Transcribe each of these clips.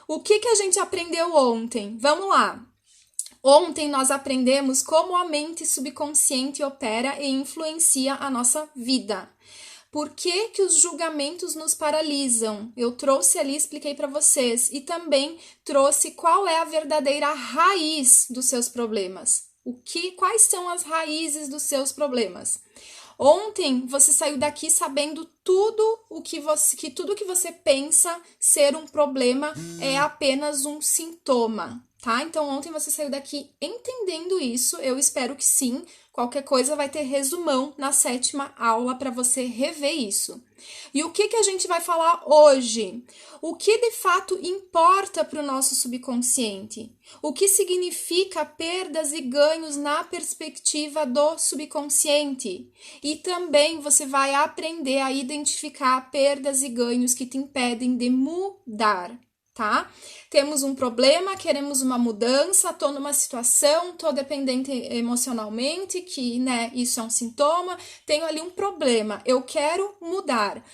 O que a gente aprendeu ontem? Vamos lá. Ontem nós aprendemos como a mente subconsciente opera e influencia a nossa vida. Por que os julgamentos nos paralisam? Eu trouxe ali, expliquei para vocês. E também trouxe qual é a verdadeira raiz dos seus problemas. Quais são as raízes dos seus problemas? Ontem você saiu daqui sabendo que tudo que você pensa ser um problema é apenas um sintoma, tá? Então ontem você saiu daqui entendendo isso, eu espero que sim. Qualquer coisa vai ter resumão na 7ª aula para você rever isso. E o que a gente vai falar hoje? O que de fato importa para o nosso subconsciente? O que significa perdas e ganhos na perspectiva do subconsciente? E também você vai aprender a identificar perdas e ganhos que te impedem de mudar. Tá? Temos um problema, queremos uma mudança, tô numa situação, tô dependente emocionalmente, que, né, isso é um sintoma, tenho ali um problema, eu quero mudar.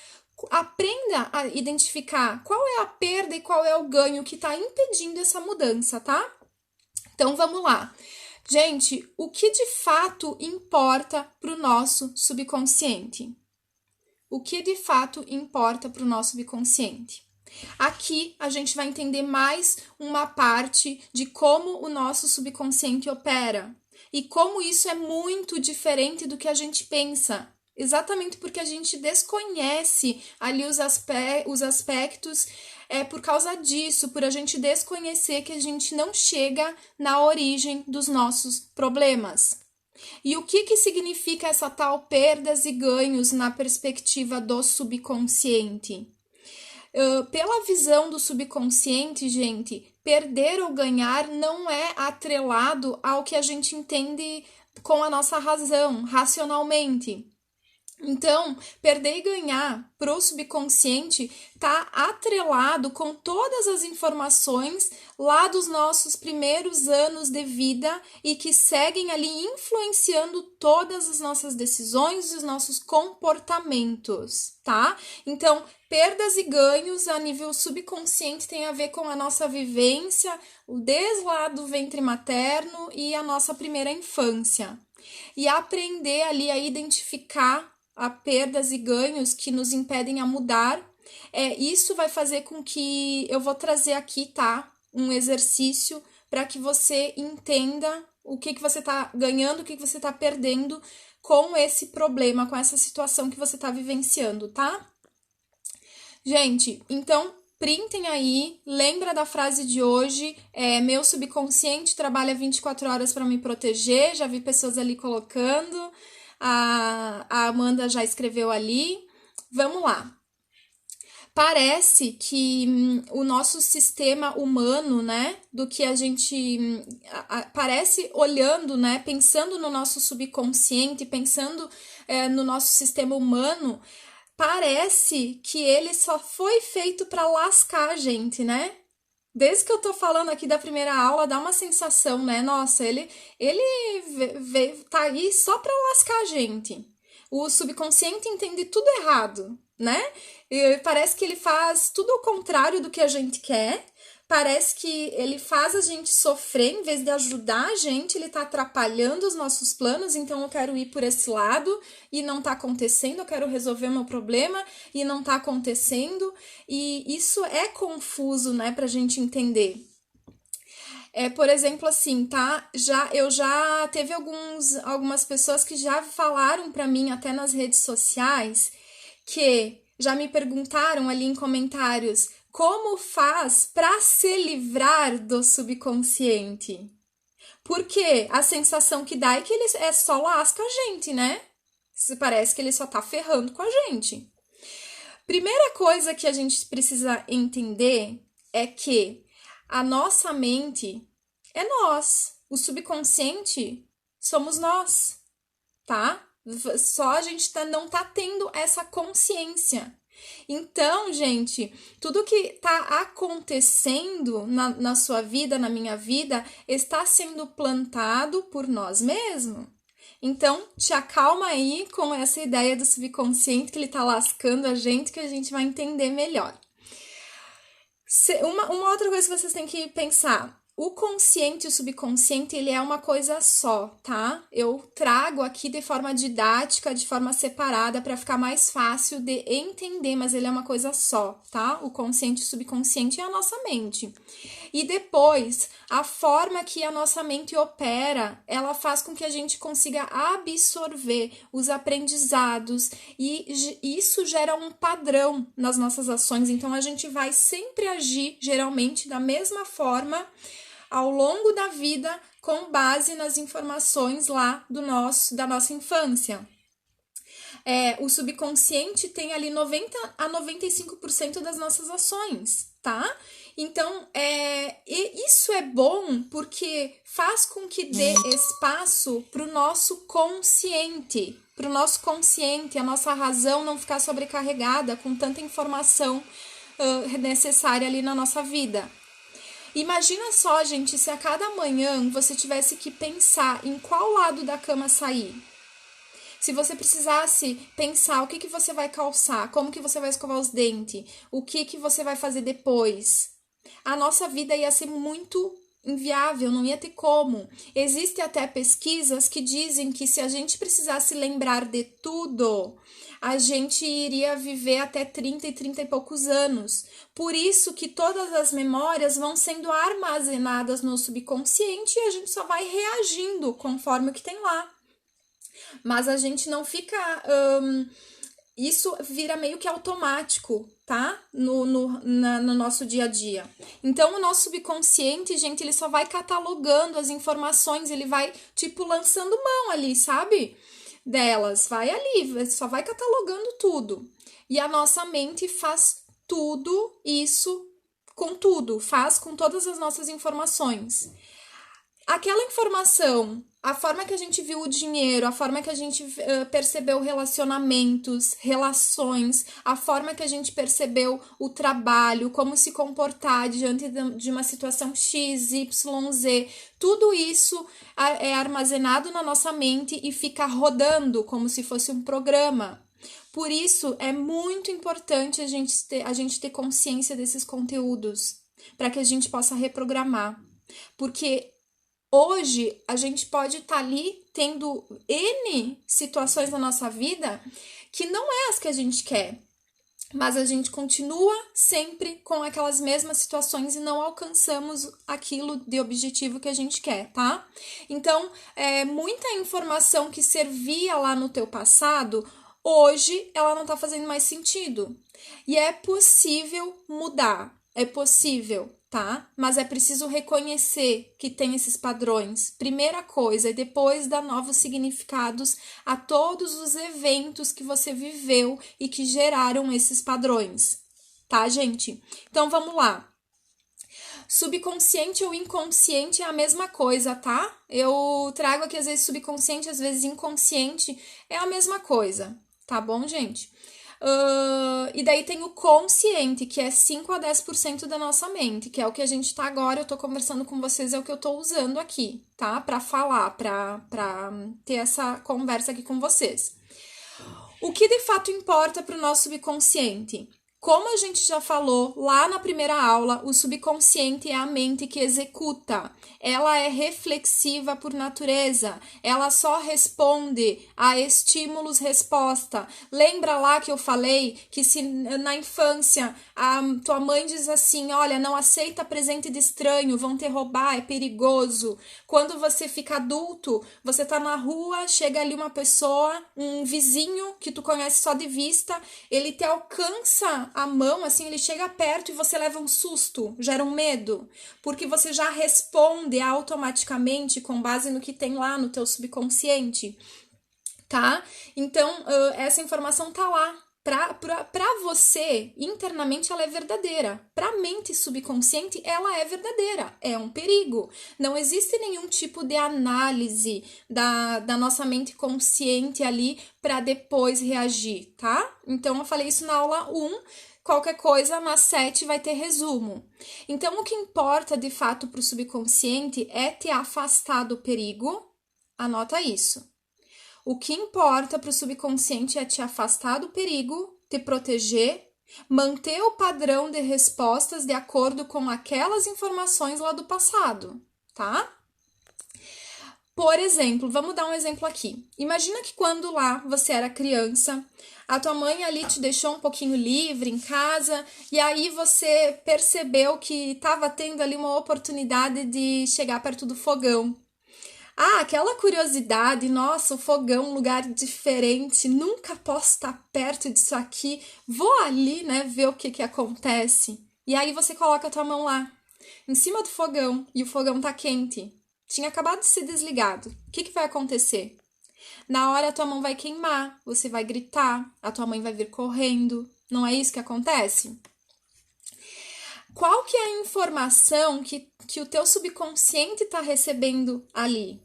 Aprenda a identificar qual é a perda e qual é o ganho que está impedindo essa mudança, tá? Então, vamos lá. Gente, o que de fato importa para o nosso subconsciente? O que de fato importa para o nosso subconsciente? Aqui a gente vai entender mais uma parte de como o nosso subconsciente opera e como isso é muito diferente do que a gente pensa. Exatamente porque a gente desconhece ali os aspectos, por causa disso, por a gente desconhecer que a gente não chega na origem dos nossos problemas. E o que significa essa tal perdas e ganhos na perspectiva do subconsciente? Pela visão do subconsciente, gente, perder ou ganhar não é atrelado ao que a gente entende com a nossa razão, racionalmente. Então, perder e ganhar para o subconsciente está atrelado com todas as informações lá dos nossos primeiros anos de vida e que seguem ali influenciando todas as nossas decisões e os nossos comportamentos, tá? Então, perdas e ganhos a nível subconsciente tem a ver com a nossa vivência, desde lá do ventre materno e a nossa primeira infância. E aprender ali a identificar a perdas e ganhos que nos impedem a mudar. Isso vai fazer com que eu vou trazer aqui, tá? Um exercício para que você entenda o que você está ganhando, o que você está perdendo com esse problema, com essa situação que você está vivenciando, tá? Gente, então printem aí, lembra da frase de hoje, meu subconsciente trabalha 24 horas para me proteger, já vi pessoas ali colocando, a Amanda já escreveu ali. Vamos lá. Parece que o nosso sistema humano, né, do que a gente parece olhando, né, pensando no nosso subconsciente, pensando no nosso sistema humano, parece que ele só foi feito para lascar a gente, né? Desde que eu tô falando aqui da primeira aula, dá uma sensação, né? Nossa, ele tá aí só pra lascar a gente. O subconsciente entende tudo errado, né? E parece que ele faz tudo ao contrário do que a gente quer. Parece que ele faz a gente sofrer, em vez de ajudar a gente, ele tá atrapalhando os nossos planos, então eu quero ir por esse lado e não tá acontecendo, eu quero resolver o meu problema e não tá acontecendo, e isso é confuso, né, pra gente entender. Por exemplo, assim, tá? Eu já teve algumas pessoas que já falaram pra mim, até nas redes sociais, que já me perguntaram ali em comentários como faz para se livrar do subconsciente. Porque a sensação que dá é que ele só lasca a gente, né? Parece que ele só tá ferrando com a gente. Primeira coisa que a gente precisa entender é que a nossa mente é nós. O subconsciente somos nós, tá? Só a gente não tá tendo essa consciência. Então, gente, tudo que tá acontecendo na sua vida, na minha vida, está sendo plantado por nós mesmos. Então, te acalma aí com essa ideia do subconsciente que ele tá lascando a gente, que a gente vai entender melhor. Uma outra coisa que vocês têm que pensar. O consciente e o subconsciente, ele é uma coisa só, tá? Eu trago aqui de forma didática, de forma separada, para ficar mais fácil de entender, mas ele é uma coisa só, tá? O consciente e o subconsciente é a nossa mente. E depois, a forma que a nossa mente opera, ela faz com que a gente consiga absorver os aprendizados e isso gera um padrão nas nossas ações. Então, a gente vai sempre agir, geralmente, da mesma forma ao longo da vida com base nas informações lá da nossa infância. O subconsciente tem ali 90 a 95% das nossas ações, tá? Então, isso é bom porque faz com que dê espaço para o nosso consciente, a nossa razão não ficar sobrecarregada com tanta informação necessária ali na nossa vida. Imagina só, gente, se a cada manhã você tivesse que pensar em qual lado da cama sair. Se você precisasse pensar o que você vai calçar, como que você vai escovar os dentes, o que você vai fazer depois, a nossa vida ia ser muito inviável, não ia ter como. Existem até pesquisas que dizem que se a gente precisasse lembrar de tudo, a gente iria viver até 30 e poucos anos. Por isso que todas as memórias vão sendo armazenadas no subconsciente e a gente só vai reagindo conforme o que tem lá. Mas a gente não fica... isso vira meio que automático, tá? No nosso dia a dia. Então, o nosso subconsciente, gente, ele só vai catalogando as informações, ele vai, tipo, lançando mão ali, sabe? Delas, vai ali, só vai catalogando tudo. E a nossa mente faz tudo isso com tudo, faz com todas as nossas informações. Aquela informação, a forma que a gente viu o dinheiro, a forma que a gente percebeu relacionamentos, relações, a forma que a gente percebeu o trabalho, como se comportar diante de uma situação X, Y, Z, tudo isso é armazenado na nossa mente e fica rodando como se fosse um programa. Por isso, é muito importante a gente ter consciência desses conteúdos, para que a gente possa reprogramar. Porque hoje, a gente pode estar ali tendo N situações na nossa vida que não é as que a gente quer, mas a gente continua sempre com aquelas mesmas situações e não alcançamos aquilo de objetivo que a gente quer, tá? Então, muita informação que servia lá no teu passado, hoje ela não tá fazendo mais sentido. E é possível mudar, é possível, tá? Mas é preciso reconhecer que tem esses padrões. Primeira coisa, e depois dar novos significados a todos os eventos que você viveu e que geraram esses padrões, tá, gente? Então vamos lá. Subconsciente ou inconsciente é a mesma coisa, tá? Eu trago aqui às vezes subconsciente, às vezes inconsciente, é a mesma coisa, tá bom, gente? E daí tem o consciente, que é 5 a 10% da nossa mente, que é o que a gente tá agora, eu tô conversando com vocês, é o que eu tô usando aqui, tá? Pra falar, pra ter essa conversa aqui com vocês. O que de fato importa pro nosso subconsciente? Como a gente já falou lá na primeira aula, o subconsciente é a mente que executa. Ela é reflexiva por natureza. Ela só responde a estímulos-resposta. Lembra lá que eu falei que se na infância a tua mãe diz assim, olha, não aceita presente de estranho, vão te roubar, é perigoso. Quando você fica adulto, você tá na rua, chega ali uma pessoa, um vizinho que tu conhece só de vista, ele te alcança a mão, assim, ele chega perto e você leva um susto, gera um medo, porque você já responde automaticamente com base no que tem lá no teu subconsciente, tá? Então, essa informação tá lá. Pra você, internamente, ela é verdadeira. Pra mente subconsciente, ela é verdadeira. É um perigo. Não existe nenhum tipo de análise da nossa mente consciente ali para depois reagir, tá? Então, eu falei isso na aula 1. Qualquer coisa, na 7 vai ter resumo. Então, o que importa, de fato, pro subconsciente é te afastar do perigo. Anota isso. O que importa para o subconsciente é te afastar do perigo, te proteger Manter o padrão de respostas de acordo com aquelas informações lá do passado, tá? Por exemplo, vamos dar um exemplo aqui. Imagina que quando lá você era criança, a tua mãe ali te deixou um pouquinho livre em casa e aí você percebeu que estava tendo ali uma oportunidade de chegar perto do fogão. Ah, aquela curiosidade, nossa, o fogão, um lugar diferente, nunca posso estar perto disso aqui, vou ali, né, ver o que acontece. E aí você coloca a tua mão lá, em cima do fogão, e o fogão tá quente. Tinha acabado de ser desligado. O que vai acontecer? Na hora a tua mão vai queimar, você vai gritar, a tua mãe vai vir correndo. Não é isso que acontece? Qual que é a informação que o teu subconsciente está recebendo ali?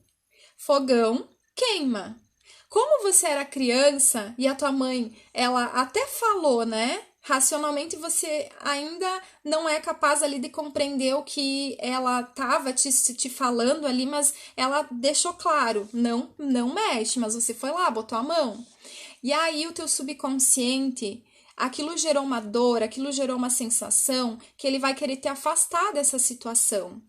Fogão queima. Como você era criança e a tua mãe, ela até falou, né? Racionalmente você ainda não é capaz ali de compreender o que ela estava te falando ali, mas ela deixou claro, não mexe, mas você foi lá, botou a mão. E aí o teu subconsciente, aquilo gerou uma dor, aquilo gerou uma sensação que ele vai querer te afastar dessa situação.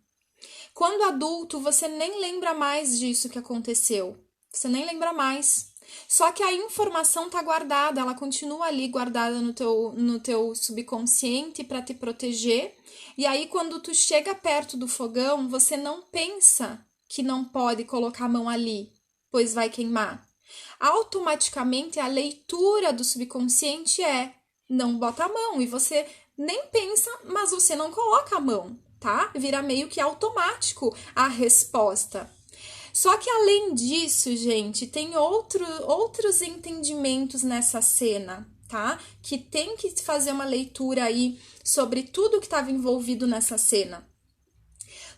Quando adulto, você nem lembra mais disso que aconteceu. Você nem lembra mais. Só que a informação tá guardada, ela continua ali guardada no teu subconsciente para te proteger. E aí, quando tu chega perto do fogão, você não pensa que não pode colocar a mão ali, pois vai queimar. Automaticamente, a leitura do subconsciente é não bota a mão. E você nem pensa, mas você não coloca a mão, tá? Vira meio que automático a resposta. Só que além disso, gente, tem outros entendimentos nessa cena, tá? Que tem que fazer uma leitura aí sobre tudo que estava envolvido nessa cena.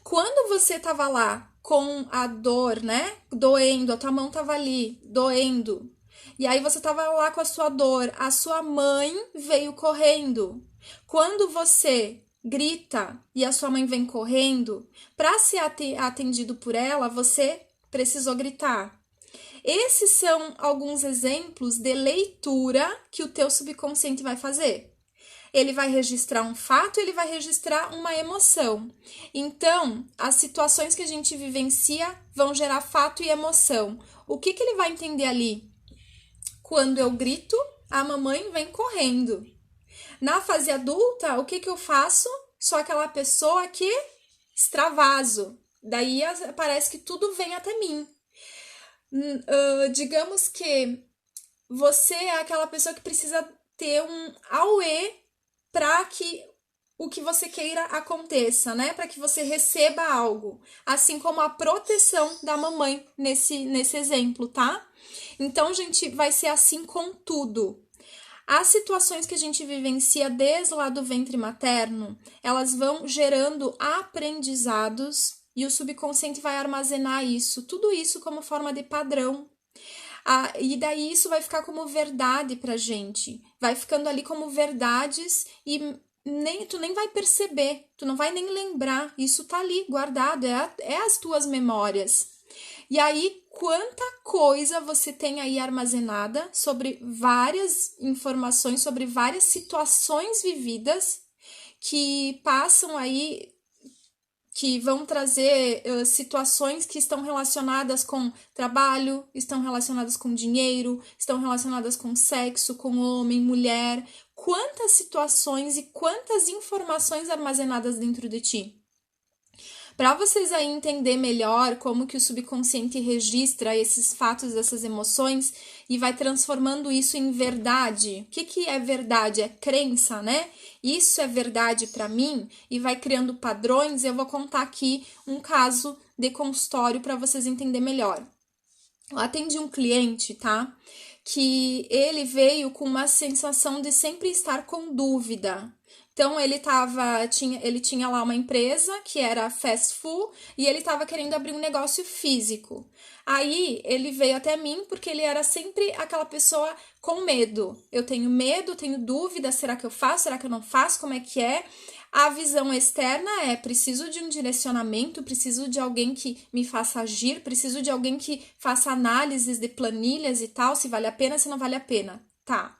Quando você estava lá com a dor, né? Doendo, a tua mão estava ali, doendo. E aí você estava lá com a sua dor, a sua mãe veio correndo. Quando você grita e a sua mãe vem correndo, para ser atendido por ela, você precisou gritar. Esses são alguns exemplos de leitura que o teu subconsciente vai fazer. Ele vai registrar um fato, ele vai registrar uma emoção. Então, as situações que a gente vivencia vão gerar fato e emoção. O que ele vai entender ali? Quando eu grito, a mamãe vem correndo. Na fase adulta, o que eu faço? Sou aquela pessoa que extravaso. Daí parece que tudo vem até mim. Digamos que você é aquela pessoa que precisa ter um auê para que o que você queira aconteça, né? Para que você receba algo. Assim como a proteção da mamãe nesse exemplo, tá? Então, gente, vai ser assim com tudo. As situações que a gente vivencia desde lá do ventre materno, elas vão gerando aprendizados e o subconsciente vai armazenar isso, tudo isso como forma de padrão. E daí isso vai ficar como verdade pra gente. Vai ficando ali como verdades e tu nem vai perceber, tu não vai nem lembrar. Isso tá ali guardado, é as tuas memórias. E aí, quanta coisa você tem aí armazenada sobre várias informações, sobre várias situações vividas que passam aí, que vão trazer situações que estão relacionadas com trabalho, estão relacionadas com dinheiro, estão relacionadas com sexo, com homem, mulher. Quantas situações e quantas informações armazenadas dentro de ti? Para vocês aí entender melhor como que o subconsciente registra esses fatos, essas emoções e vai transformando isso em verdade. O que é verdade? É crença, né? Isso é verdade para mim e vai criando padrões. Eu vou contar aqui um caso de consultório para vocês entenderem melhor. Eu atendi um cliente, tá? Que ele veio com uma sensação de sempre estar com dúvida. Então, ele tinha lá uma empresa que era fast food e ele estava querendo abrir um negócio físico. Aí, ele veio até mim porque ele era sempre aquela pessoa com medo. Eu tenho medo, tenho dúvida, será que eu faço, será que eu não faço, como é que é? A visão externa é, preciso de um direcionamento, preciso de alguém que me faça agir, preciso de alguém que faça análises de planilhas e tal, se vale a pena, se não vale a pena. Tá.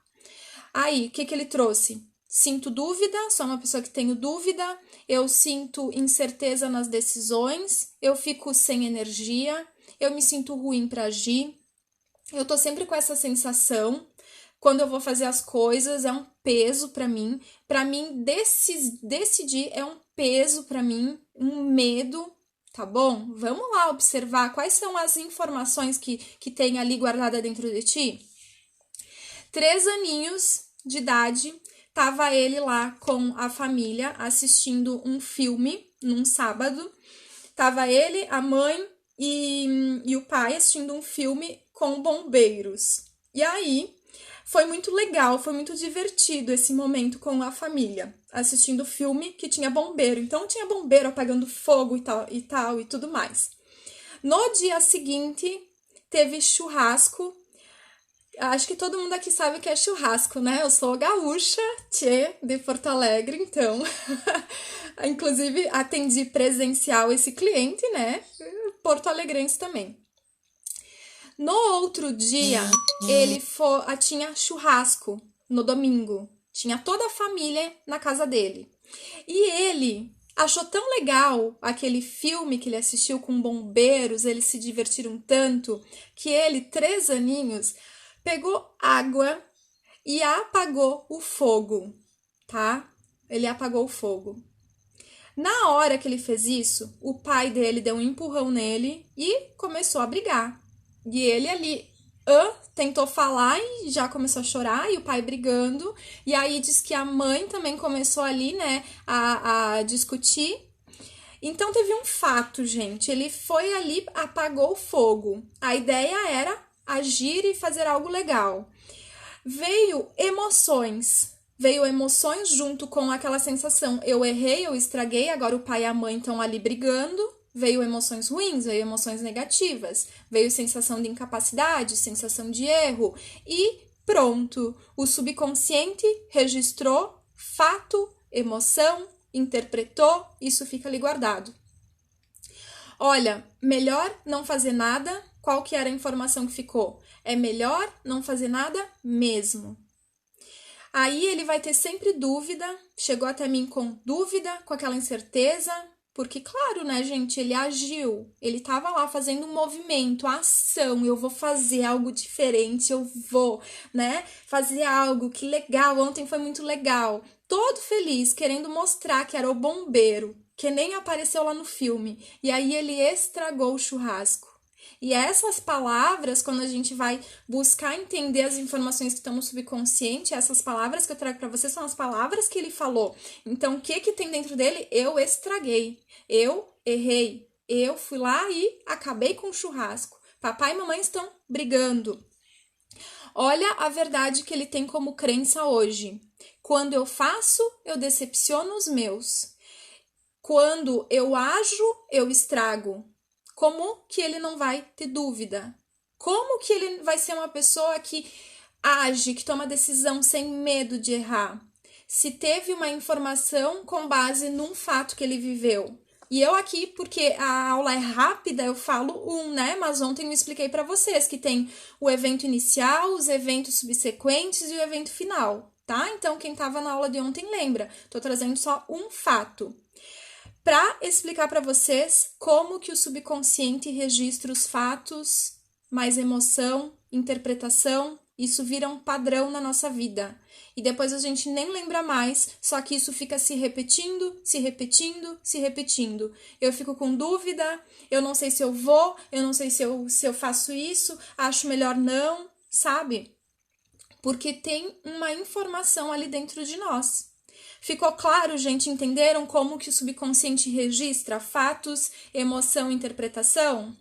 Aí, o que ele trouxe? sinto dúvida, sou uma pessoa que tenho dúvida, eu sinto incerteza nas decisões, eu fico sem energia, eu me sinto ruim para agir, eu tô sempre com essa sensação. Quando eu vou fazer as coisas, é um peso para mim. Para mim, decidir é um peso para mim, um medo, tá bom? Vamos lá observar quais são as informações que tem ali guardada dentro de ti. 3 aninhos de idade, tava ele lá com a família assistindo um filme num sábado. Tava ele, a mãe e o pai assistindo um filme com bombeiros. E aí, foi muito legal, foi muito divertido esse momento com a família, assistindo o filme que tinha bombeiro. Então, tinha bombeiro apagando fogo e tudo mais. No dia seguinte, teve churrasco. Acho que todo mundo aqui sabe o que é churrasco, né? Eu sou gaúcha, tchê, de Porto Alegre, então. Inclusive, atendi presencial esse cliente, né? Porto-alegrense também. No outro dia, tinha churrasco no domingo. Tinha toda a família na casa dele. E ele achou tão legal aquele filme que ele assistiu com bombeiros, eles se divertiram tanto, que ele, 3 aninhos, pegou água e apagou o fogo, tá? Ele apagou o fogo. Na hora que ele fez isso, o pai dele deu um empurrão nele e começou a brigar. E ele ali tentou falar e já começou a chorar, e o pai brigando. E aí diz que a mãe também começou ali, né, a discutir. Então teve um fato, gente. Ele foi ali, apagou o fogo. A ideia era agir e fazer algo legal. Veio emoções junto com aquela sensação. Eu errei, eu estraguei, agora o pai e a mãe estão ali brigando. Veio emoções ruins, veio emoções negativas, veio sensação de incapacidade, sensação de erro e pronto. O subconsciente registrou fato, emoção, interpretou, isso fica ali guardado. Olha, melhor não fazer nada. Qual que era a informação que ficou? É melhor não fazer nada mesmo. Aí ele vai ter sempre dúvida, chegou até mim com dúvida, com aquela incerteza, porque, claro, né, gente, ele agiu, ele tava lá fazendo um movimento, ação, eu vou fazer algo diferente, eu vou, né, fazer algo, que legal, ontem foi muito legal. Todo feliz, querendo mostrar que era o bombeiro, que nem apareceu lá no filme, e aí ele estragou o churrasco. E essas palavras, quando a gente vai buscar entender as informações que estão no subconsciente, essas palavras que eu trago para você são as palavras que ele falou. Então, o que tem dentro dele? Eu estraguei, eu errei, eu fui lá e acabei com o churrasco. Papai e mamãe estão brigando. Olha a verdade que ele tem como crença hoje. Quando eu faço, eu decepciono os meus. Quando eu ajo, eu estrago. Como que ele não vai ter dúvida? Como que ele vai ser uma pessoa que age, que toma decisão sem medo de errar? Se teve uma informação com base num fato que ele viveu. E eu aqui, porque a aula é rápida, eu falo né? Mas ontem eu expliquei para vocês que tem o evento inicial, os eventos subsequentes e o evento final, tá? Então, quem estava na aula de ontem lembra. Tô trazendo só um fato para explicar para vocês como que o subconsciente registra os fatos, mais emoção, interpretação, isso vira um padrão na nossa vida. E depois a gente nem lembra mais, só que isso fica se repetindo, se repetindo, se repetindo. Eu fico com dúvida, eu não sei se eu vou, eu não sei se eu faço isso, acho melhor não, sabe? Porque tem uma informação ali dentro de nós. Ficou claro, gente? Entenderam como que o subconsciente registra fatos, emoção e interpretação?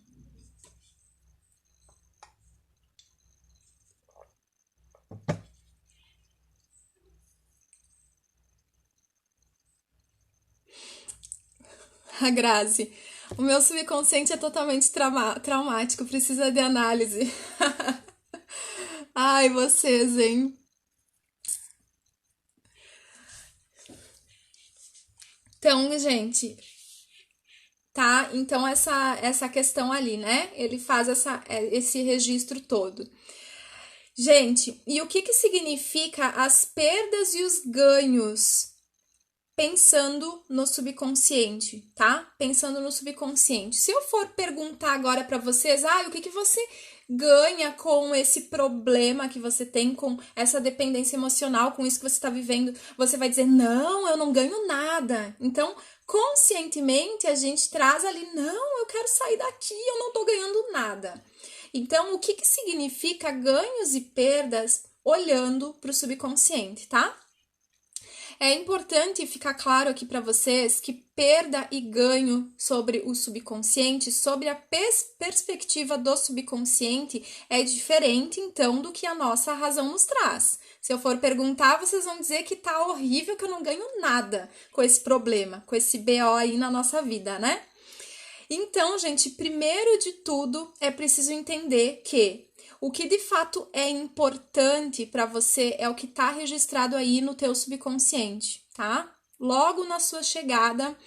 A Grazi, o meu subconsciente é totalmente traumático, precisa de análise. Ai, vocês, hein? Então, gente, tá? Então, essa questão ali, né? Ele faz esse registro todo. Gente, e o que significa as perdas e os ganhos? Pensando no subconsciente, tá? Pensando no subconsciente. Se eu for perguntar agora para vocês, o que você ganha com esse problema que você tem, com essa dependência emocional, com isso que você está vivendo, você vai dizer, não, eu não ganho nada. Então, conscientemente, a gente traz ali, não, eu quero sair daqui, eu não tô ganhando nada. Então, o que significa ganhos e perdas olhando para o subconsciente, tá? É importante ficar claro aqui para vocês que perda e ganho sobre o subconsciente, sobre a perspectiva do subconsciente, é diferente então do que a nossa razão nos traz. Se eu for perguntar, vocês vão dizer que tá horrível, que eu não ganho nada com esse problema, com esse BO aí na nossa vida, né? Então, gente, primeiro de tudo é preciso entender que o que de fato é importante para você é o que está registrado aí no teu subconsciente, tá? Logo na sua chegada,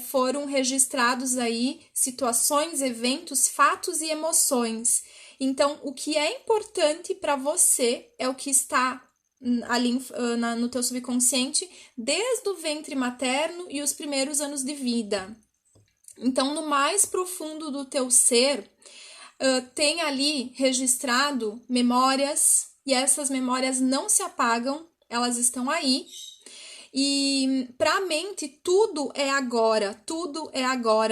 foram registrados aí situações, eventos, fatos e emoções. Então, o que é importante para você é o que está ali no teu subconsciente desde o ventre materno e os primeiros anos de vida. Então, no mais profundo do teu ser, tem ali registrado memórias, e essas memórias não se apagam, elas estão aí. E para a mente, tudo é agora,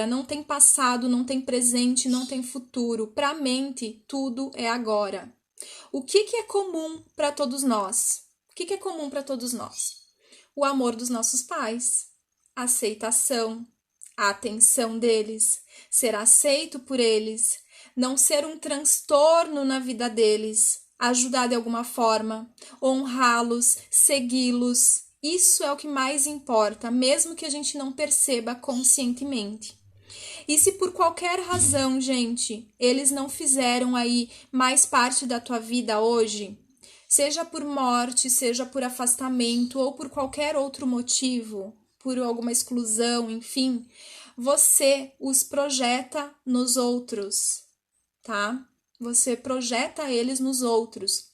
não tem passado, não tem presente, não tem futuro. Para a mente, tudo é agora. O que é comum para todos nós? O que é comum para todos nós? O amor dos nossos pais, a aceitação, a atenção deles, ser aceito por eles, não ser um transtorno na vida deles, ajudar de alguma forma, honrá-los, segui-los. Isso é o que mais importa, mesmo que a gente não perceba conscientemente. E se por qualquer razão, gente, eles não fizeram aí mais parte da tua vida hoje, seja por morte, seja por afastamento ou por qualquer outro motivo, por alguma exclusão, enfim, você os projeta nos outros, tá? Você projeta eles nos outros.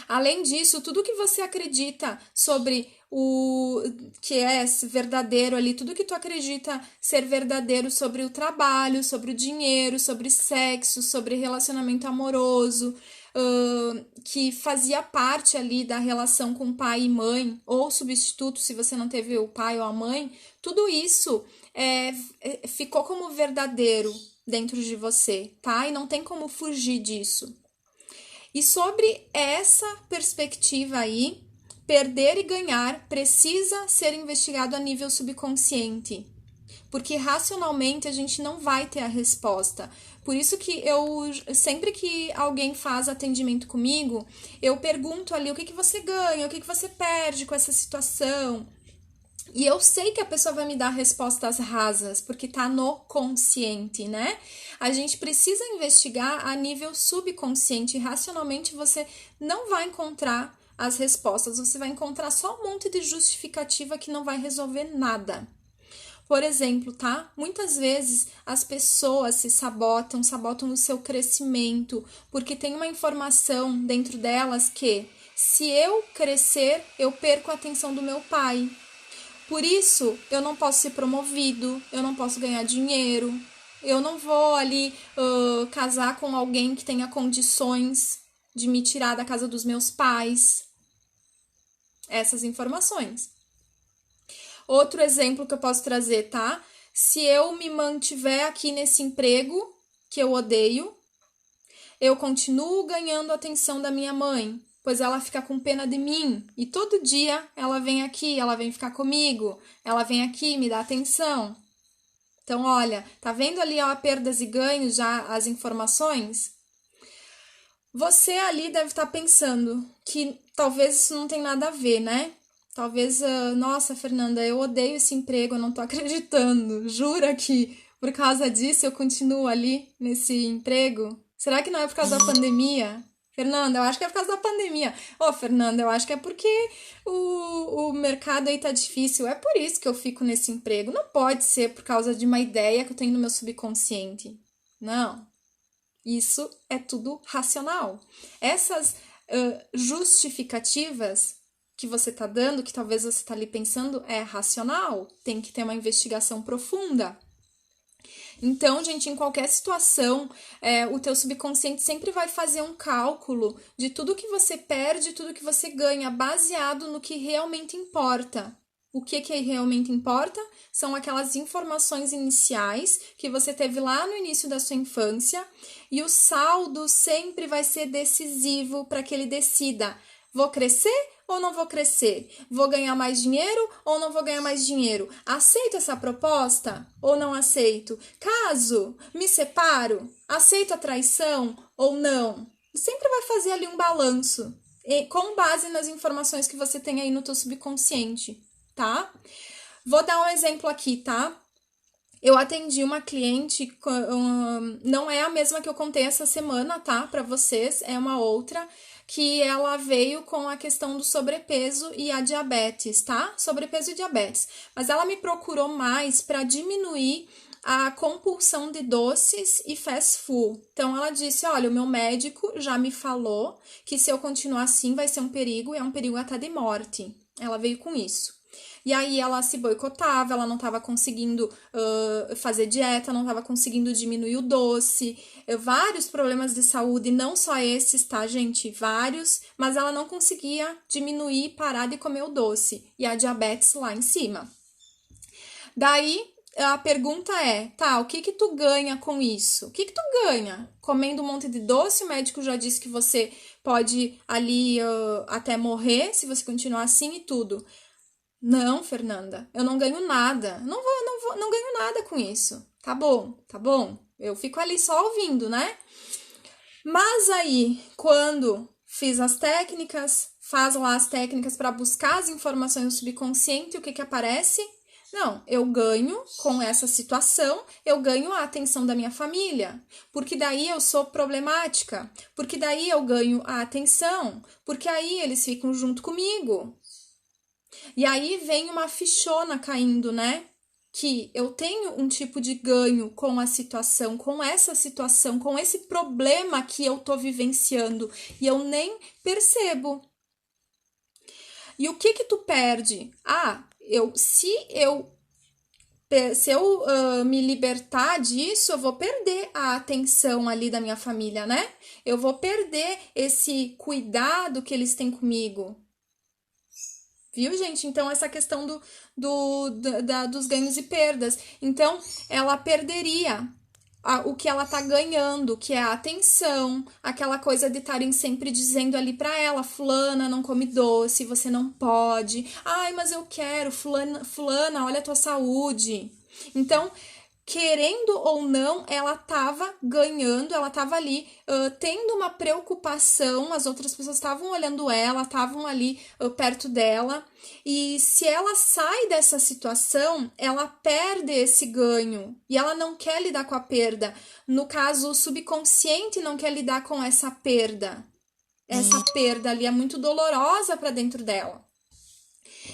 Além disso, tudo que você acredita sobre o que é verdadeiro ali, tudo que tu acredita ser verdadeiro sobre o trabalho, sobre o dinheiro, sobre sexo, sobre relacionamento amoroso, que fazia parte ali da relação com pai e mãe, ou substituto se você não teve o pai ou a mãe, tudo isso ficou como verdadeiro dentro de você, tá? E não tem como fugir disso. E sobre essa perspectiva aí, perder e ganhar precisa ser investigado a nível subconsciente, porque racionalmente a gente não vai ter a resposta. Por isso que sempre que alguém faz atendimento comigo, eu pergunto ali o que você ganha, o que você perde com essa situação. E eu sei que a pessoa vai me dar respostas rasas, porque tá no consciente, né? A gente precisa investigar a nível subconsciente. Racionalmente você não vai encontrar as respostas, você vai encontrar só um monte de justificativa que não vai resolver nada. Por exemplo, tá? Muitas vezes as pessoas se sabotam o seu crescimento, porque tem uma informação dentro delas que se eu crescer, eu perco a atenção do meu pai. Por isso, eu não posso ser promovido, eu não posso ganhar dinheiro, eu não vou ali casar com alguém que tenha condições de me tirar da casa dos meus pais. Essas informações. Outro exemplo que eu posso trazer, tá? Se eu me mantiver aqui nesse emprego que eu odeio, eu continuo ganhando a atenção da minha mãe, pois ela fica com pena de mim. E todo dia ela vem aqui, ela vem ficar comigo, ela vem aqui me dá atenção. Então, olha, tá vendo ali ó, perdas e ganhos já as informações? Você ali deve estar pensando que talvez isso não tem nada a ver, né? Talvez, nossa, Fernanda, eu odeio esse emprego, eu não tô acreditando. Jura que por causa disso eu continuo ali nesse emprego? Será que não é por causa da pandemia? Fernanda, eu acho que é por causa da pandemia. Fernanda, eu acho que é porque o mercado aí tá difícil. É por isso que eu fico nesse emprego. Não pode ser por causa de uma ideia que eu tenho no meu subconsciente. Não. Isso é tudo racional. Essas justificativas que você está dando, que talvez você está ali pensando, é racional, tem que ter uma investigação profunda. Então, gente, em qualquer situação, o teu subconsciente sempre vai fazer um cálculo de tudo que você perde, tudo que você ganha, baseado no que realmente importa. O que realmente importa são aquelas informações iniciais que você teve lá no início da sua infância, e o saldo sempre vai ser decisivo para que ele decida: vou crescer ou não vou crescer? Vou ganhar mais dinheiro ou não vou ganhar mais dinheiro? Aceito essa proposta ou não aceito? Caso me separo, aceito a traição ou não? Sempre vai fazer ali um balanço, com base nas informações que você tem aí no teu subconsciente, tá? Vou dar um exemplo aqui, tá? Eu atendi uma cliente, não é a mesma que eu contei essa semana, tá? Para vocês, é uma outra, que ela veio com a questão do sobrepeso e a diabetes, tá? Sobrepeso e diabetes. Mas ela me procurou mais para diminuir a compulsão de doces e fast food. Então, ela disse, olha, o meu médico já me falou que se eu continuar assim vai ser um perigo, e é um perigo até de morte. Ela veio com isso. E aí ela se boicotava, ela não estava conseguindo fazer dieta, não estava conseguindo diminuir o doce, vários problemas de saúde, não só esses, tá, gente? Vários, mas ela não conseguia diminuir e parar de comer o doce. E a diabetes lá em cima. Daí, a pergunta é, tá, o que que tu ganha com isso? O que que tu ganha? Comendo um monte de doce, o médico já disse que você pode ali até morrer se você continuar assim e tudo. Não, Fernanda, eu não ganho nada. Não ganho nada com isso. Tá bom, tá bom. Eu fico ali só ouvindo, né? Mas aí, quando fiz as técnicas, faz lá as técnicas para buscar as informações no subconsciente, o que que aparece? Não, eu ganho com essa situação, eu ganho a atenção da minha família, porque daí eu sou problemática, porque daí eu ganho a atenção, porque aí eles ficam junto comigo. E aí vem uma fichona caindo, né? Que eu tenho um tipo de ganho com a situação, com essa situação, com esse problema que eu tô vivenciando e eu nem percebo. E o que que tu perde? Se eu me libertar disso, eu vou perder a atenção ali da minha família, né? Eu vou perder esse cuidado que eles têm comigo. Viu, gente? Então, essa questão dos ganhos e perdas. Então, ela perderia o que ela tá ganhando, que é a atenção, aquela coisa de estarem sempre dizendo ali pra ela, fulana, não come doce, você não pode. Ai, mas eu quero, fulana, olha a tua saúde. Então, querendo ou não, ela estava ganhando, ela estava ali tendo uma preocupação, as outras pessoas estavam olhando ela, estavam ali perto dela, e se ela sai dessa situação, ela perde esse ganho, e ela não quer lidar com a perda. No caso, o subconsciente não quer lidar com essa perda. Essa perda ali é muito dolorosa para dentro dela.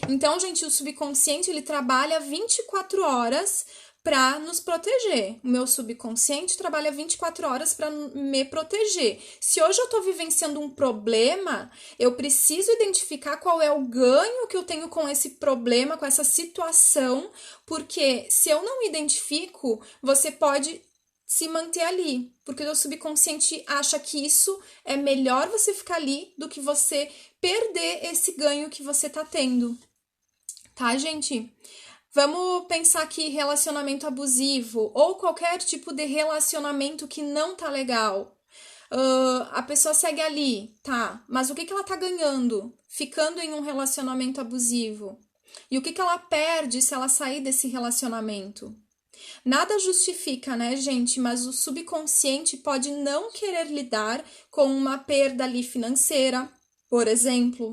Então, gente, o subconsciente, ele trabalha 24 horas para nos proteger. O meu subconsciente trabalha 24 horas para me proteger. Se hoje eu estou vivenciando um problema, eu preciso identificar qual é o ganho que eu tenho com esse problema, com essa situação, porque se eu não identifico, você pode se manter ali, porque o subconsciente acha que isso é melhor você ficar ali do que você perder esse ganho que você tá tendo. Tá, gente? Vamos pensar aqui relacionamento abusivo ou qualquer tipo de relacionamento que não tá legal. A pessoa segue ali, tá, mas o que que ela tá ganhando ficando em um relacionamento abusivo? E o que que ela perde se ela sair desse relacionamento? Nada justifica, né, gente? Mas o subconsciente pode não querer lidar com uma perda ali financeira, por exemplo.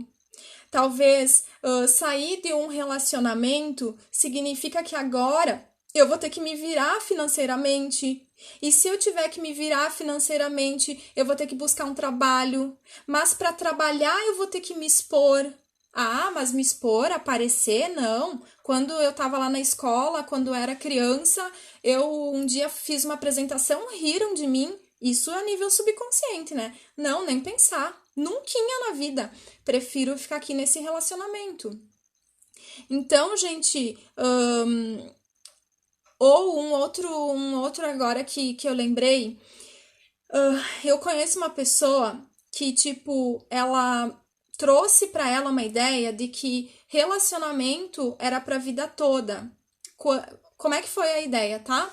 Talvez sair de um relacionamento significa que agora eu vou ter que me virar financeiramente. E se eu tiver que me virar financeiramente, eu vou ter que buscar um trabalho. Mas para trabalhar, eu vou ter que me expor. Ah, mas me expor, aparecer? Não. Quando eu estava lá na escola, quando eu era criança, eu um dia fiz uma apresentação, riram de mim. Isso a nível subconsciente, né? Não, nem pensar. Nunquinha na vida. Prefiro ficar aqui nesse relacionamento. Então, gente, ou um outro agora que eu lembrei, eu conheço uma pessoa que, tipo, ela trouxe pra ela uma ideia de que relacionamento era pra vida toda. Como é que foi a ideia, tá?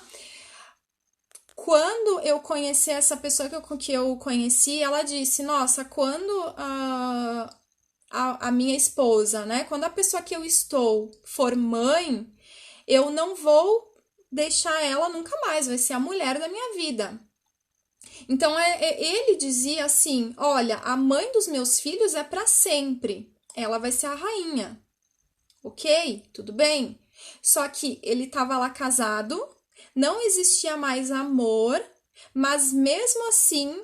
Quando eu conheci essa pessoa que eu conheci, ela disse, nossa, quando a minha esposa, né? Quando a pessoa que eu estou for mãe, eu não vou deixar ela nunca mais, vai ser a mulher da minha vida. Então ele dizia assim: olha, a mãe dos meus filhos é para sempre, ela vai ser a rainha, ok? Tudo bem. Só que ele estava lá casado, não existia mais amor, mas mesmo assim,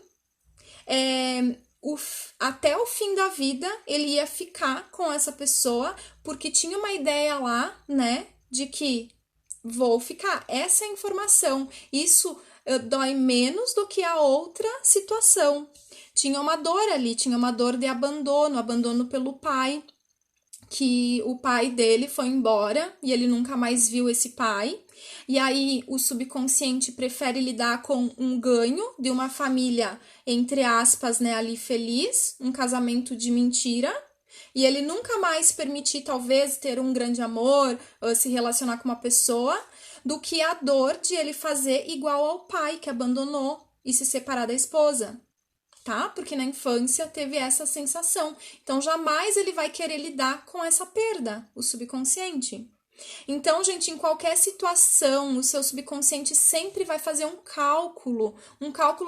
até o fim da vida, ele ia ficar com essa pessoa, porque tinha uma ideia lá, né, de que vou ficar. Essa é a informação. Isso dói menos do que a outra situação. Tinha uma dor ali, tinha uma dor de abandono, abandono pelo pai, que o pai dele foi embora e ele nunca mais viu esse pai. E aí o subconsciente prefere lidar com um ganho de uma família, entre aspas, né, ali feliz, um casamento de mentira. E ele nunca mais permitir, talvez, ter um grande amor, ou se relacionar com uma pessoa, do que a dor de ele fazer igual ao pai que abandonou e se separar da esposa, tá? Porque na infância teve essa sensação. Então jamais ele vai querer lidar com essa perda, o subconsciente. Então, gente, em qualquer situação, o seu subconsciente sempre vai fazer um cálculo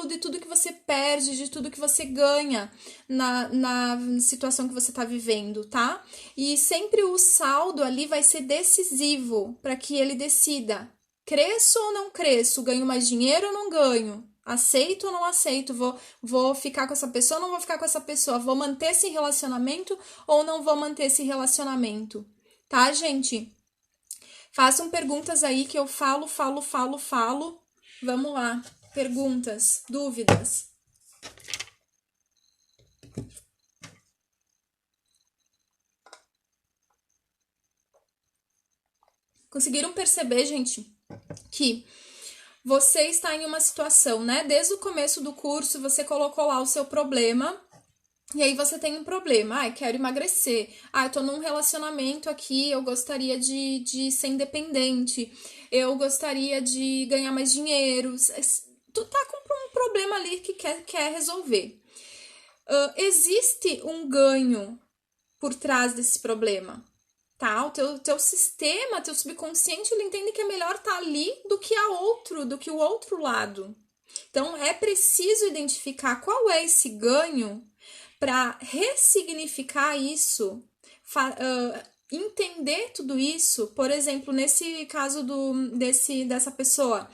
de tudo que você perde, de tudo que você ganha na situação que você está vivendo, tá? E sempre o saldo ali vai ser decisivo para que ele decida: cresço ou não cresço? Ganho mais dinheiro ou não ganho? Aceito ou não aceito? Vou ficar com essa pessoa ou não vou ficar com essa pessoa? Vou manter esse relacionamento ou não vou manter esse relacionamento? Tá, gente? Façam perguntas aí que eu falo. Vamos lá. Perguntas, dúvidas. Conseguiram perceber, gente, que você está em uma situação, né? Desde o começo do curso, você colocou lá o seu problema. E aí você tem um problema, quero emagrecer, eu tô num relacionamento aqui, eu gostaria de ser independente, eu gostaria de ganhar mais dinheiro, tu tá com um problema ali que quer resolver. Existe um ganho por trás desse problema, tá? O teu sistema, teu subconsciente, ele entende que é melhor estar ali do que o outro lado. Então, é preciso identificar qual é esse ganho para ressignificar isso, entender tudo isso. Por exemplo, nesse caso dessa pessoa,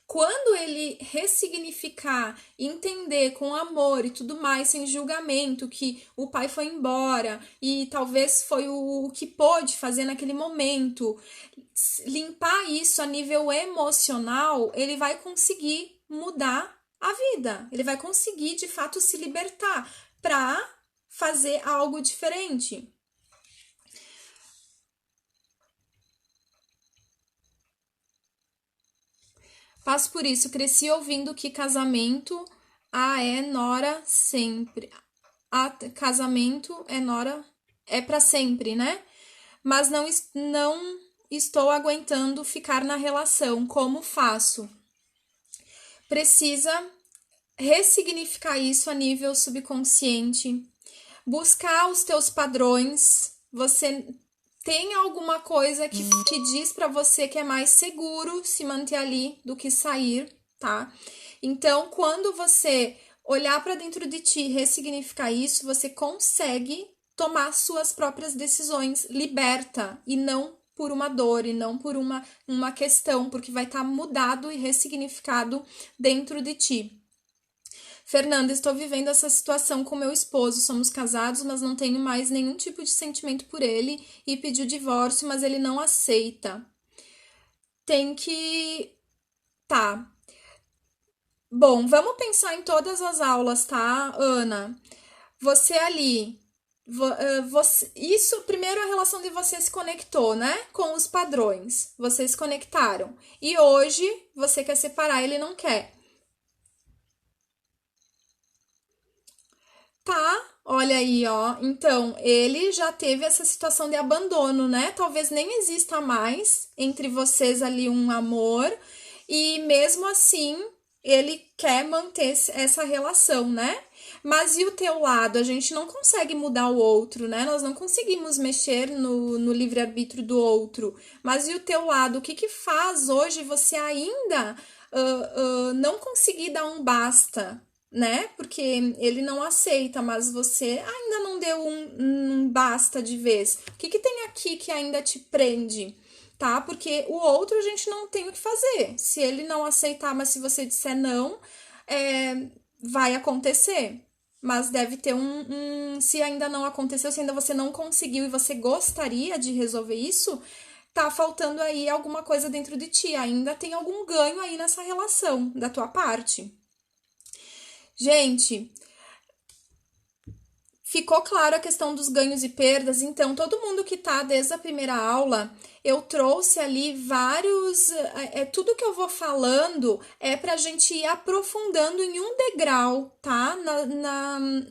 quando ele ressignificar, entender com amor e tudo mais, sem julgamento, que o pai foi embora e talvez foi o que pôde fazer naquele momento, limpar isso a nível emocional, ele vai conseguir mudar a vida. Ele vai conseguir, de fato, se libertar para fazer algo diferente. Passo por isso, cresci ouvindo que casamento é nora sempre. Casamento é nora, é para sempre, né? Mas não estou aguentando ficar na relação. Como faço? Precisa ressignificar isso a nível subconsciente, buscar os teus padrões. Você tem alguma coisa que diz para você que é mais seguro se manter ali do que sair, tá? Então, quando você olhar para dentro de ti, ressignificar isso, você consegue tomar suas próprias decisões, liberta, e não por uma dor, e não por uma questão, porque vai estar mudado e ressignificado dentro de ti. Fernanda, estou vivendo essa situação com meu esposo. Somos casados, mas não tenho mais nenhum tipo de sentimento por ele e pedi o divórcio, mas ele não aceita. Tem que. Tá. Bom, vamos pensar em todas as aulas, tá, Ana? Você ali, isso, primeiro a relação de você se conectou, né, com os padrões. Vocês se conectaram. E hoje você quer separar, ele não quer. Tá, olha aí, ó. Então, ele já teve essa situação de abandono, né? Talvez nem exista mais entre vocês ali um amor, e mesmo assim, ele quer manter essa relação, né? Mas e o teu lado? A gente não consegue mudar o outro, né? Nós não conseguimos mexer no livre-arbítrio do outro. Mas e o teu lado? O que que faz hoje você ainda não conseguir dar um basta? Né? Porque ele não aceita, mas você ainda não deu um basta de vez. O que que tem aqui que ainda te prende? Tá? Porque o outro a gente não tem o que fazer. Se ele não aceitar, mas se você disser não, vai acontecer. Mas deve ter se ainda não aconteceu, se ainda você não conseguiu e você gostaria de resolver isso, tá faltando aí alguma coisa dentro de ti. Ainda tem algum ganho aí nessa relação da tua parte. Gente, ficou claro a questão dos ganhos e perdas, então todo mundo que tá desde a primeira aula, eu trouxe ali vários. Tudo que eu vou falando é pra gente ir aprofundando em um degrau, tá?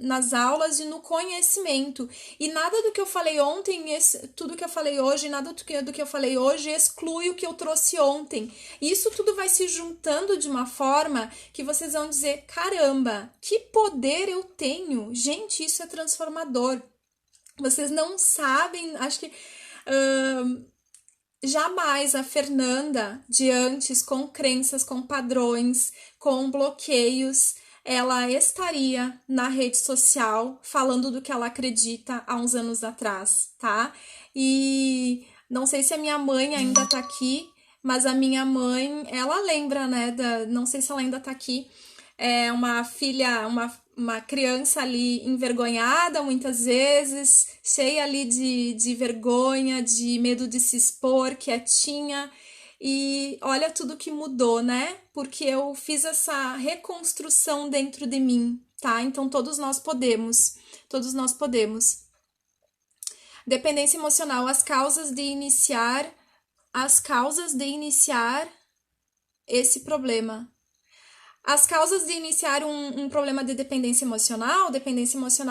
Nas aulas e no conhecimento. E nada do que eu falei ontem, tudo que eu falei hoje, nada do que eu falei hoje exclui o que eu trouxe ontem. Isso tudo vai se juntando de uma forma que vocês vão dizer: caramba, que poder eu tenho! Gente, isso é transformador. Vocês não sabem, acho que jamais a Fernanda de antes, com crenças, com padrões, com bloqueios, ela estaria na rede social falando do que ela acredita há uns anos atrás, tá? E não sei se a minha mãe ainda tá aqui, mas a minha mãe, ela lembra, né? Não sei se ela ainda tá aqui, é uma filha, uma criança ali envergonhada muitas vezes, cheia ali de vergonha, de medo de se expor, quietinha. E olha tudo que mudou, né? Porque eu fiz essa reconstrução dentro de mim, tá? Então todos nós podemos, todos nós podemos. Dependência emocional, as causas de iniciar esse problema. As causas de iniciar um problema de dependência emocional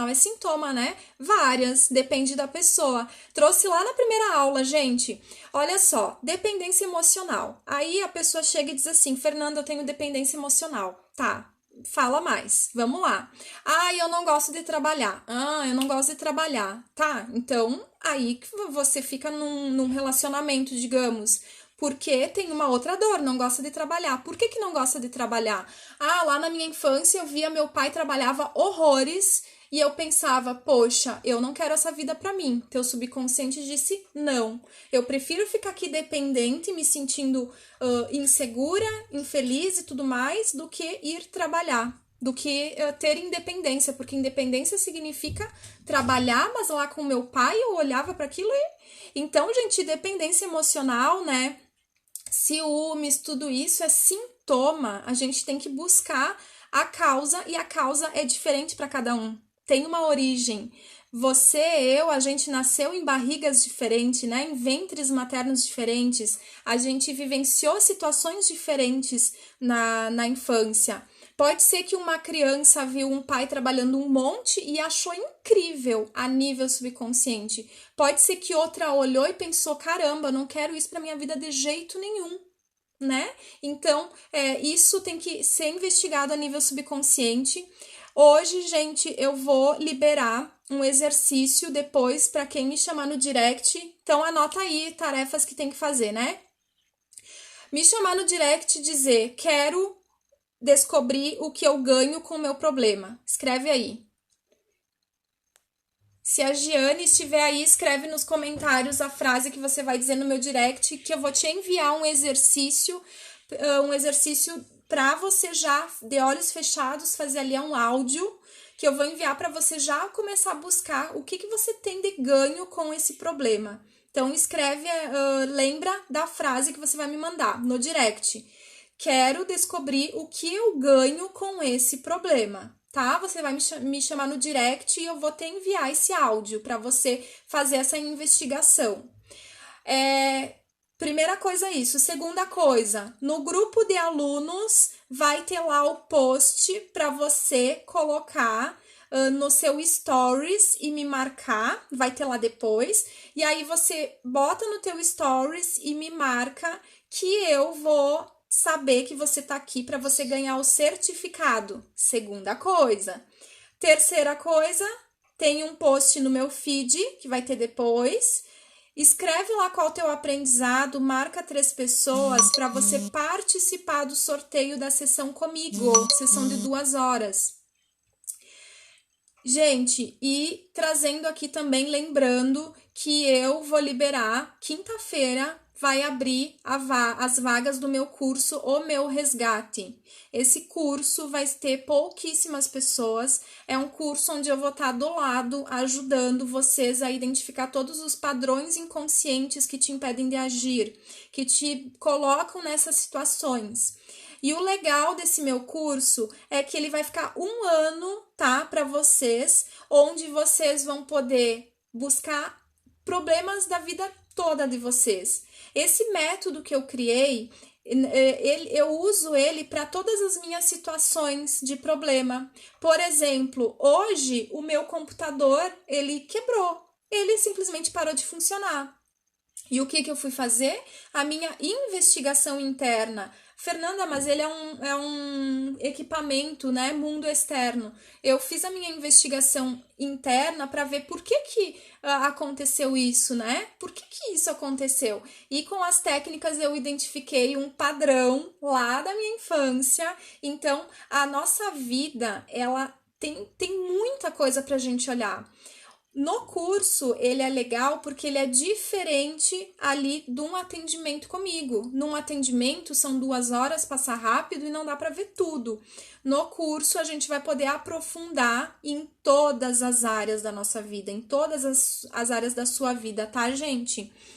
é sintoma, né? Várias, depende da pessoa. Trouxe lá na primeira aula, gente. Olha só, dependência emocional. Aí a pessoa chega e diz assim: Fernanda, eu tenho dependência emocional. Tá, fala mais. Vamos lá. Ah, eu não gosto de trabalhar. Ah, eu não gosto de trabalhar. Tá, então aí que você fica num relacionamento, digamos. Porque tem uma outra dor, não gosta de trabalhar. Por que não gosta de trabalhar? Ah, lá na minha infância eu via meu pai trabalhava horrores e eu pensava, poxa, eu não quero essa vida pra mim. Teu subconsciente disse não. Eu prefiro ficar aqui dependente, me sentindo insegura, infeliz e tudo mais, do que ir trabalhar. Do que ter independência, porque independência significa trabalhar, mas lá com meu pai eu olhava para aquilo e. Então, gente, dependência emocional, né? Ciúmes, tudo isso é sintoma. A gente tem que buscar a causa e a causa é diferente para cada um. Tem uma origem. Você, eu, a gente nasceu em barrigas diferentes, né? Em ventres maternos diferentes. A gente vivenciou situações diferentes na infância. Pode ser que uma criança viu um pai trabalhando um monte e achou incrível a nível subconsciente. Pode ser que outra olhou e pensou: caramba, não quero isso para minha vida de jeito nenhum, né? Então, isso tem que ser investigado a nível subconsciente. Hoje, gente, eu vou liberar um exercício depois para quem me chamar no direct. Então, anota aí tarefas que tem que fazer, né? Me chamar no direct e dizer: quero descobrir o que eu ganho com o meu problema. Escreve aí. Se a Giane estiver aí, escreve nos comentários a frase que você vai dizer no meu direct, que eu vou te enviar um exercício para você já, de olhos fechados, fazer ali um áudio, que eu vou enviar para você já começar a buscar o que você tem de ganho com esse problema. Então, escreve, lembra da frase que você vai me mandar no direct. quero descobrir o que eu ganho com esse problema, tá? Você vai me chamar no direct e eu vou te enviar esse áudio para você fazer essa investigação. Primeira coisa isso. Segunda coisa, no grupo de alunos vai ter lá o post para você colocar no seu stories e me marcar, vai ter lá depois, e aí você bota no teu stories e me marca que eu vou saber que você tá aqui para você ganhar o certificado. Segunda coisa. Terceira coisa, tem um post no meu feed que vai ter depois. Escreve lá qual é o teu aprendizado, marca 3 pessoas para você participar do sorteio da sessão comigo, sessão de 2 horas. Gente, e trazendo aqui também, lembrando que eu vou liberar, quinta-feira, vai abrir as vagas do meu curso O Meu Resgate. Esse curso vai ter pouquíssimas pessoas, é um curso onde eu vou estar do lado, ajudando vocês a identificar todos os padrões inconscientes que te impedem de agir, que te colocam nessas situações. E o legal desse meu curso é que ele vai ficar 1 ano, tá, para vocês, onde vocês vão poder buscar problemas da vida toda de vocês. Esse método que eu criei, eu uso ele para todas as minhas situações de problema. Por exemplo, hoje o meu computador, ele quebrou. Ele simplesmente parou de funcionar. E o que eu fui fazer? A minha investigação interna. Fernanda, mas ele é um equipamento, né? Mundo externo. Eu fiz a minha investigação interna para ver por que aconteceu isso, né? Por que isso aconteceu? E com as técnicas eu identifiquei um padrão lá da minha infância. Então, a nossa vida, ela tem muita coisa pra gente olhar. No curso, ele é legal porque ele é diferente ali de um atendimento comigo. Num atendimento, são 2 horas, passa rápido e não dá para ver tudo. No curso, a gente vai poder aprofundar em todas as áreas da nossa vida, em todas as áreas da sua vida, tá, gente?